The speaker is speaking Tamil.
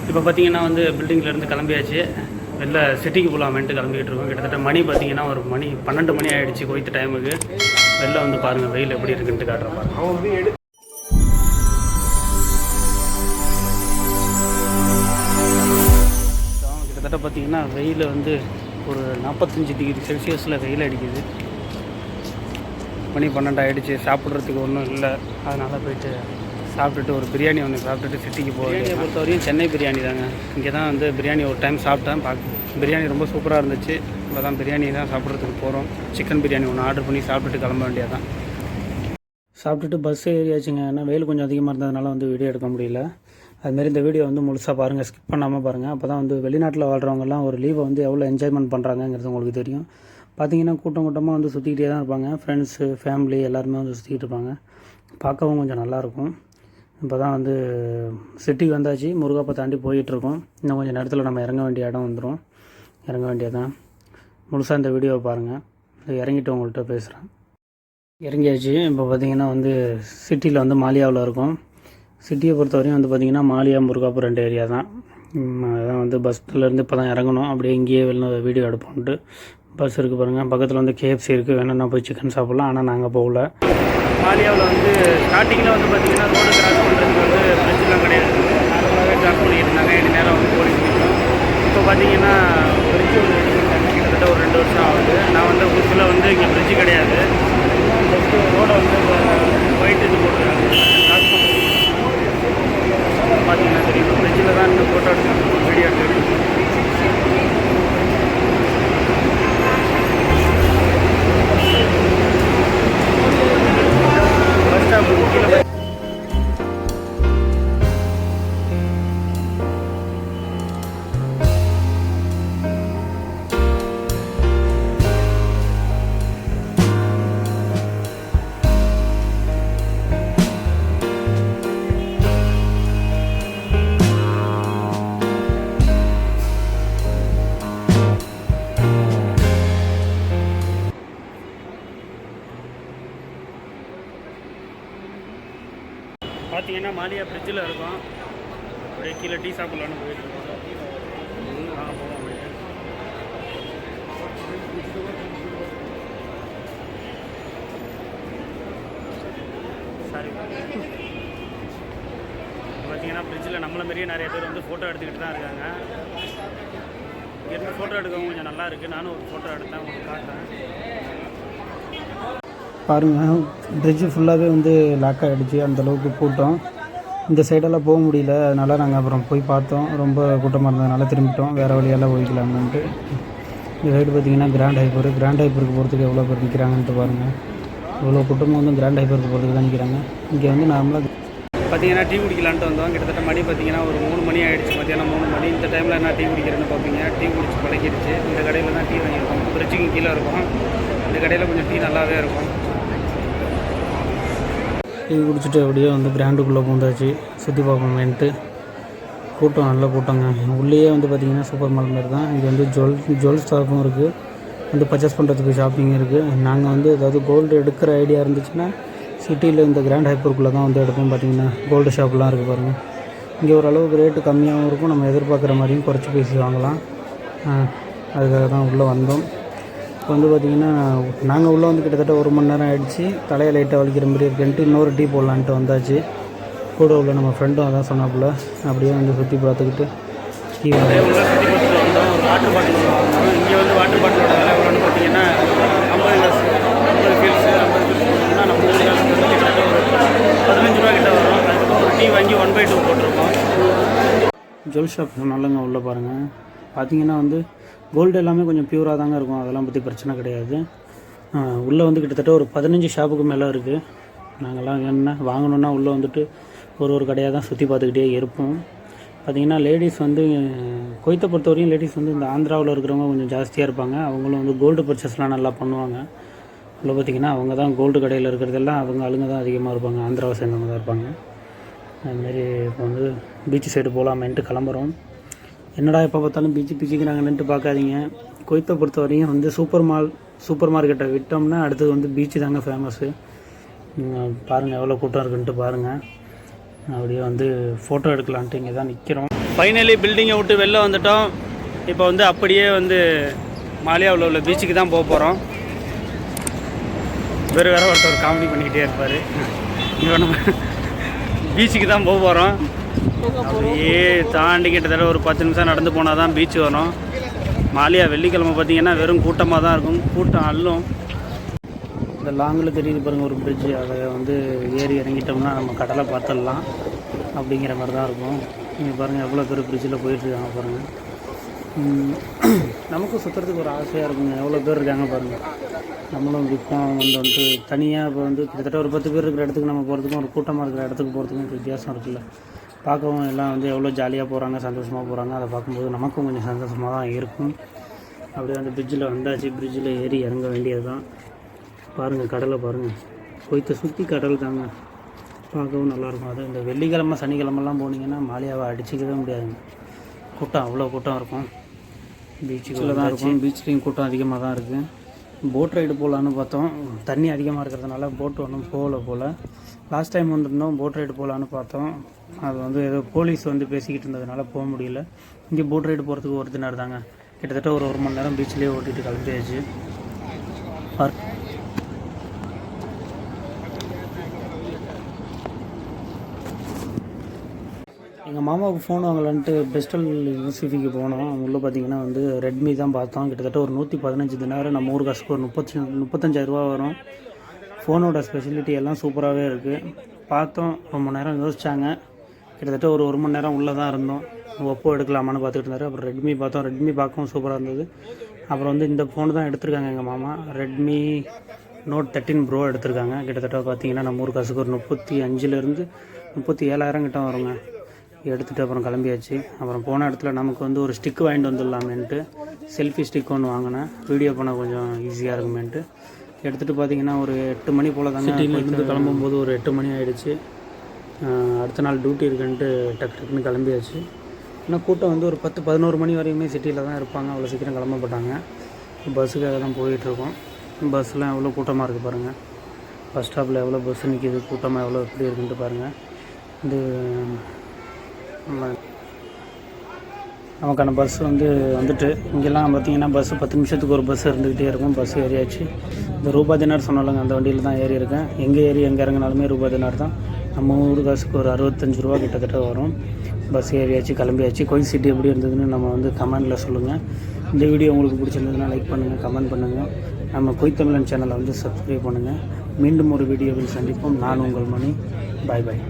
இப்போ பார்த்தீங்கன்னா வந்து பில்டிங்லேருந்து கிளம்பியாச்சு. வெளில சிட்டிக்கு போகலாமேன்ட்டு கிளம்பிக்கிட்டு இருக்கோம். கிட்டத்தட்ட மணி பார்த்தீங்கன்னா ஒரு மணி 12 மணி ஆகிடுச்சு கோயத்து டைமுக்கு. வெளில வந்து பாருங்கள் வெயில் எப்படி இருக்குன்ட்டு காட்டுறேன் பாருங்கள். கிட்டத்தட்ட பார்த்தீங்கன்னா வெயில் வந்து ஒரு 45 டிகிரி செல்சியஸில் வெயில் அடிக்குது. மணி 12 ஆகிடுச்சு. சாப்பிட்றதுக்கு ஒன்றும் இல்லை. அதனால் போயிட்டு சாப்பிட்டுட்டு ஒரு பிரியாணி ஒன்று சாப்பிட்டுட்டு சிட்டிக்கு போகிறேன். பிரியாணியை பொறுத்தவரையும் சென்னை பிரியாணி தாங்க. இங்கே தான் வந்து பிரியாணி ஒரு டைம் சாப்பிட்டேன். பிரியாணி ரொம்ப சூப்பராக இருந்துச்சு. இப்போ தான் பிரியாணி தான் சாப்பிட்றதுக்கு போகிறோம். சிக்கன் பிரியாணி ஒன்று ஆர்டர் பண்ணி சாப்பிட்டுட்டு கிளம்ப வேண்டியதான். சாப்பிட்டுட்டு பஸ் ஏறியாச்சுங்க. ஏன்னா வெயில் கொஞ்சம் அதிகமாக இருந்ததுனால வந்து வீடியோ எடுக்க முடியல. அதுமாரி இந்த வீடியோ வந்து முழுசாக பாருங்கள், ஸ்கிப் பண்ணாமல் பாருங்கள். அப்போ தான் வந்து வெளிநாட்டில் வாழ்கிறவங்கலாம் ஒரு லீவை வந்து எவ்வளோ என்ஜாய்மெண்ட் பண்ணுறாங்கங்கிறது உங்களுக்கு தெரியும். பார்த்தீங்கன்னா கூட்டம் கூட்டமாக வந்து சுற்றிக்கிட்டே தான் இருப்பாங்க. ஃப்ரெண்ட்ஸு, ஃபேமிலி எல்லாருமே வந்து சுற்றிக்கிட்டு இருப்பாங்க. பார்க்கவும் கொஞ்சம் நல்லாயிருக்கும். இப்போ தான் வந்து சிட்டிக்கு வந்தாச்சு. முருகாப்பை தாண்டி போயிட்டுருக்கோம். இன்னும் கொஞ்சம் நேரத்தில் நம்ம இறங்க வேண்டிய இடம் வந்துடும். இறங்க வேண்டியதான். முழுசாக இந்த வீடியோவை பாருங்கள். இறங்கிட்டு உங்கள்கிட்ட பேசுகிறேன். இறங்கியாச்சு. இப்போ பார்த்திங்கன்னா வந்து சிட்டியில் வந்து மாலியாவில் இருக்கும். சிட்டியை பொறுத்தவரையும் வந்து பார்த்திங்கன்னா மாலியா, முருகாப்பூர் 2 ஏரியா தான். அதான் வந்து பஸ்லேருந்து இப்போ தான் இறங்கணும். அப்படியே இங்கேயே வெளில வீடியோ எடுப்போம்ட்டு பஸ் இருக்குது பாருங்கள். பக்கத்தில் வந்து KFC இருக்குது. வேணும்னா போய் சிக்கன் சாப்பிட்லாம். ஆனால் நாங்கள் போகல. மாலியாவில் வந்து ஸ்டார்டிங்கில் வந்து பார்த்திங்கன்னா ரோடு கிராஸ் பண்ணுறதுக்கு வந்து பிரிட்ஜெலாம் கிடையாது. நார்மலாகவே கிராஸ் பண்ணிட்டு இருந்தாங்க. 7 நேரம் வந்து போலீஸ் நிற்கும். இப்போ பார்த்திங்கன்னா பிரிட்ஜு ஒன்று எடுத்துக்கிட்டாங்க. கிட்டத்தட்ட ஒரு 2 வருஷம் ஆகுது. நான் வந்து புதுசில் வந்து இங்கே பிரிட்ஜு கிடையாது. ஜஸ்ட்டு ரோடை வந்து ஒயிட் இது போட்டுருக்காங்க. கிராஸ் பண்ணி பார்த்தீங்கன்னா தெரியும். பிரிட்ஜில் தான் இந்த ஃபோட்டோ எடுத்து வீடியோ எடுத்து பஸ் ஸ்டாப் கீழே. பார்த்தீங்கன்னா மாலியா பிரிட்ஜில் இருக்கும். அப்படியே கீழே டீ சாப்பிட்லான்னு போயிட்டுருக்கோம். போவோம் அப்படியே. சாரி. பார்த்தீங்கன்னா பிரிட்ஜில் நம்மளை மாரியே நிறைய பேர் வந்து ஃபோட்டோ எடுத்துக்கிட்டு தான் இருக்காங்க. இங்கேருந்து ஃபோட்டோ எடுக்கவும் கொஞ்சம் நல்லா இருக்குது. நானும் ஒரு ஃபோட்டோ எடுத்தேன், உங்களுக்கு காட்டுறேன் பாருங்கள். பிரிட்ஜு ஃபுல்லாகவே வந்து லாக் ஆகிடுச்சு. அந்தளவுக்கு கூட்டம். இந்த சைடெல்லாம் போக முடியல. அதனால் நாங்கள் அப்புறம் போய் பார்த்தோம். ரொம்ப கூட்டமாக இருந்ததுனால திரும்பிட்டோம். வேறு வழியெல்லாம் போய்க்கலாம்னுட்டு. இந்த சைடு பார்த்திங்கன்னா கிராண்ட் ஹைப்பருக்கு போகிறதுக்கு எவ்வளோ பேர் நிற்கிறாங்கன்ட்டு பாருங்கள். இவ்வளோ கூட்டமாக வந்து கிராண்ட் ஹைப்பருக்கு போகிறதுக்கு தான் நிற்கிறாங்க. இங்கே வந்து நார்மலாக பார்த்திங்கன்னா டீ குடிக்கலான்ட்டு வந்தோம். கிட்டத்தட்ட மணி பார்த்திங்கன்னா ஒரு 3 மணி ஆகிடுச்சு. மத்தியானம் 3 மணி. இந்த டைமில் என்ன டீ குடிக்கிறேன்னு பார்ப்பீங்க. டீ குடிச்சு பழகிடுச்சு. இந்த கடையில் தான் டீ வாங்கியிருக்கோம். பிரிட்ஜுக்கு கீழே இருக்கும். இந்த கடையில் கொஞ்சம் டீ நல்லாவே இருக்கும். டீ குடிச்சிட்டு அப்படியே வந்து பிராண்டுக்குள்ளே பூந்தாச்சு. சுற்றி பார்ப்போமேன்ட்டு. கூட்டம் நல்ல கூட்டங்க. உள்ளேயே வந்து பார்த்திங்கன்னா சூப்பர் மால் மாதிரி தான். இங்கே வந்து ஜுவல் ஷாப்பும் இருக்குது. வந்து பர்ச்சேஸ் பண்ணுறதுக்கு ஷாப்பிங் இருக்குது. நாங்கள் வந்து ஏதாவது கோல்டு எடுக்கிற ஐடியா இருந்துச்சுன்னா சிட்டியில் இந்த கிராண்ட் ஹைப்பருக்குள்ளே தான் வந்து எடுப்போம். பார்த்திங்கன்னா கோல்டு ஷாப்லாம் இருக்குது பாருங்கள். இங்கே ஓரளவுக்கு ரேட்டு கம்மியாகவும் இருக்கும். நம்ம எதிர்பார்க்குற மாதிரியும் குறைச்சி பேசி வாங்கலாம். அதுக்காக தான் உள்ளே வந்தோம். இப்போ வந்து பார்த்திங்கன்னா நாங்கள் உள்ளே வந்து கிட்டத்தட்ட 1 மணி நேரம் ஆகிடுச்சு. தலையை லைட்டாக வலிக்கிற மாதிரி இருக்குன்ட்டு இன்னொரு டீ போடலான்ட்டு வந்தாச்சு. கூட உள்ள நம்ம ஃப்ரெண்டும் அதான் சொன்னாப்புல. அப்படியே வந்து சுற்றி பார்த்துக்கிட்டு டீ சுற்றி பார்த்துட்டு வந்தோம். ஒரு வாட்டர் பாட்டில் வாங்கணும். இங்கே வந்து வாட்டர் பாட்டிலோட விலை எவ்வளோன்னு பார்த்தீங்கன்னா 50 ஃபீல்ஸு பார்த்தீங்கன்னா நம்ம கிட்டத்தட்ட ஒரு 15 ரூபா கிட்ட வரும். அதுக்கப்புறம் ஒரு டீ வாங்கி 1/2 போட்டிருக்கோம். ஜுவல் ஷாப் நல்லங்க. உள்ளே பாருங்கள். பார்த்திங்கன்னா வந்து கோல்டு எல்லாமே கொஞ்சம் பியூராக தாங்க இருக்கும். அதெல்லாம் பற்றி பிரச்சனை கிடையாது. உள்ளே வந்து கிட்டத்தட்ட ஒரு 15 ஷாப்புக்கு மேலே இருக்குது. நாங்கள்லாம் என்ன வாங்கணுன்னா உள்ளே வந்துட்டு ஒரு கடையாக தான் சுற்றி பார்த்துக்கிட்டே இருப்போம். பார்த்திங்கன்னா லேடிஸ் வந்து குவைத்தை பொறுத்தவரையும் லேடிஸ் வந்து இந்த ஆந்திராவில் இருக்கிறவங்க கொஞ்சம் ஜாஸ்தியாக இருப்பாங்க. அவங்களும் வந்து கோல்டு பர்ச்சேஸ்லாம் நல்லா பண்ணுவாங்க. உள்ள பார்த்திங்கன்னா அவங்க தான் கோல்டு கடையில் இருக்கிறதெல்லாம் அவங்க ஆளுங்க தான் அதிகமாக இருப்பாங்க. ஆந்திராவை சேர்ந்தவங்க தான் இருப்பாங்க. அதுமாரி இப்போ வந்து பீச் சைடு போகலாமேன்ட்டு கிளம்புறோம். என்னடா எப்போ பார்த்தாலும் பீச்சுக்கிறாங்கன்ட்டு பார்க்காதீங்க. குவைத்தை பொறுத்த வரையும் வந்து சூப்பர் மார்க்கெட்டை விட்டோம்னா அடுத்தது வந்து பீச்சு தாங்க ஃபேமஸ்ஸு. பாருங்கள் எவ்வளோ கூட்டம் இருக்குன்ட்டு பாருங்கள். அப்படியே வந்து ஃபோட்டோ எடுக்கலான்ட்டு இங்கே தான் நிற்கிறோம். ஃபைனலி பில்டிங்கை விட்டு வெளில வந்துட்டோம். இப்போ வந்து அப்படியே வந்து மாலியாவில் உள்ள பீச்சுக்கு தான் போக போகிறோம். வேறு ஒருத்தர் காமெடி பண்ணிக்கிட்டே இருப்பார். இப்போ நம்ம பீச்சுக்கு தான் போக போகிறோம். அப்படியே தாண்டி கிட்டத்தட்ட ஒரு 10 நிமிஷம் நடந்து போனால் தான் பீச் வரும். மாலியா வெள்ளிக்கிழமை பார்த்திங்கன்னா வெறும் கூட்டமாக தான் இருக்கும். கூட்டம் அள்ளும். இந்த லாங்கில் தெரியுது பாருங்கள் ஒரு பிரிட்ஜு. அதை வந்து ஏறி இறங்கிட்டோம்னா நம்ம கடலை பார்த்துடலாம் அப்படிங்கிற மாதிரி தான் இருக்கும். நீங்கள் பாருங்கள் எவ்வளோ பேர் பிரிட்ஜில் போயிட்டுருக்காங்க பாருங்கள். நமக்கும் சுற்றுறதுக்கு ஒரு ஆசையாக இருக்குங்க. எவ்வளோ பேர் இருக்காங்க பாருங்கள். நம்மளும் விற்போம் வந்துட்டு தனியாக இப்போ வந்து கிட்டத்தட்ட ஒரு 10 பேர் இருக்கிற இடத்துக்கு நம்ம போகிறதுக்கும் ஒரு கூட்டமாக இருக்கிற இடத்துக்கு போகிறதுக்கும் வித்தியாசம் இருக்குல்ல. பார்க்கவும் எல்லாம் வந்து எவ்வளோ ஜாலியாக போகிறாங்க, சந்தோஷமாக போகிறாங்க. அதை பார்க்கும்போது நமக்கும் கொஞ்சம் சந்தோஷமாக தான் இருக்கும். அப்படியே அந்த பிரிட்ஜில் வந்தாச்சு. பிரிட்ஜில் ஏறி இறங்க வேண்டியது தான். பாருங்கள் கடலை பாருங்கள். கொய்த்தை சுற்றி கடல் தாங்க. பார்க்கவும் நல்லாயிருக்கும். அது இந்த வெள்ளிக்கிழமை சனிக்கிழமெல்லாம் போனீங்கன்னா மாலியாவை அடிச்சிக்கவே முடியாதுங்க. கூட்டம் அவ்வளோ கூட்டம் இருக்கும். பீச்சுக்குள்ளே தான் இருக்கும். பீச்லேயும் கூட்டம் அதிகமாக தான் இருக்குது. போட் ரைடு போகலான்னு பார்த்தோம். தண்ணி அதிகமாக இருக்கிறதுனால போட்டு ஒன்றும் போகல. லாஸ்ட் டைம் வந்துருந்தோம் போட் ரைடு போகலான்னு பார்த்தோம். அது வந்து ஏதோ போலீஸ் வந்து பேசிக்கிட்டு இருந்ததுனால போக முடியல. இங்கே போட் ரைடு போகிறதுக்கு ஒரு தினம் தாங்க. கிட்டத்தட்ட ஒரு மணி நேரம் பீச்சிலே ஓட்டிகிட்டு கிளம்பியாச்சு. எங்கள் மாமாவுக்கு ஃபோன் வாங்கலான்ட்டு பெஸ்டல் யூசிஃபிக்கு போனோம். உள்ளே பார்த்தீங்கன்னா வந்து ரெட்மி தான் பார்த்தோம். கிட்டத்தட்ட ஒரு 115 தினார். நம்ம ஊர் காசுக்கு ஒரு 35,000 ரூபா வரும். ஃபோனோட ஸ்பெசிலிட்டி எல்லாம் சூப்பராகவே இருக்குது. பார்த்தோம். ரொம்ப நேரம் யோசித்தாங்க. கிட்டத்தட்ட ஒரு மணி நேரம் உள்ளே தான் இருந்தோம். ஒப்போ எடுக்கலாமான்னு பார்த்துட்டு இருந்தார். அப்புறம் ரெட்மி பார்த்தோம். ரெட்மி பார்க்கவும் சூப்பராக இருந்தது. அப்புறம் வந்து இந்த ஃபோன் தான் எடுத்திருக்காங்க எங்கள் மாமா. ரெட்மி Note 13 Pro எடுத்திருக்காங்க. கிட்டத்தட்ட பார்த்தீங்கன்னா நம்ம ஊர் காசுக்கு ஒரு 35,000 37,000 கிட்ட வருங்க. எடுத்துகிட்டு அப்புறம் கிளம்பியாச்சு. அப்புறம் போன இடத்துல நமக்கு வந்து ஒரு ஸ்டிக் வாங்கிட்டு வந்துடலாமேன்ட்டு செல்ஃபி ஸ்டிக் ஒன்று வாங்கினேன். வீடியோ பண்ண கொஞ்சம் ஈஸியாக இருக்குமேன்ட்டு எடுத்துகிட்டு பார்த்தீங்கன்னா ஒரு 8 மணி போல் தாங்க. சிட்டிலேருந்து கிளம்பும்போது ஒரு 8 மணி ஆகிடுச்சு. அடுத்த நாள் டியூட்டி இருக்குன்ட்டு டக்குன்னு கிளம்பியாச்சு. ஆனால் கூட்டம் வந்து ஒரு 10-11 மணி வரையுமே சிட்டியில் தான் இருப்பாங்க. அவ்வளோ சீக்கிரம் கிளம்ப போட்டாங்க. பஸ்ஸுக்காக தான் போயிட்டுருக்கோம். பஸ்ஸெலாம் எவ்வளோ கூட்டமாக இருக்குது பாருங்கள். பஸ் ஸ்டாப்பில் எவ்வளோ பஸ் நிற்கிது, கூட்டமாக எவ்வளோ எப்படி இருக்குன்ட்டு பாருங்கள். இது நமக்கான பஸ் வந்துட்டு இங்கெல்லாம் பார்த்திங்கன்னா பஸ்ஸு 10 நிமிஷத்துக்கு ஒரு பஸ் இருந்துக்கிட்டே இருக்கும். பஸ் ஏறியாச்சு. இந்த ரூபா தினார் சொன்னாலங்க அந்த வண்டியில் தான் ஏறி இருக்கேன். எங்கே இறங்கினாலுமே ரூபா தினார் தான். நம்ம ஊர் காசுக்கு ஒரு 65 ரூபா கிட்டத்தட்ட வரும். பஸ் ஏறியாச்சு, கிளம்பியாச்சு. கோயில் சிட்டி எப்படி இருந்ததுன்னு நம்ம வந்து கமெண்டில் சொல்லுங்கள். இந்த வீடியோ உங்களுக்கு பிடிச்சிருந்ததுன்னா லைக் பண்ணுங்கள், கமெண்ட் பண்ணுங்கள். நம்ம கொய்த்தமிழன் சேனலை வந்து சப்ஸ்கிரைப் பண்ணுங்கள். மீண்டும் ஒரு வீடியோவில் சந்திப்போம். நான் உங்கள் மணி. பாய் பாய்.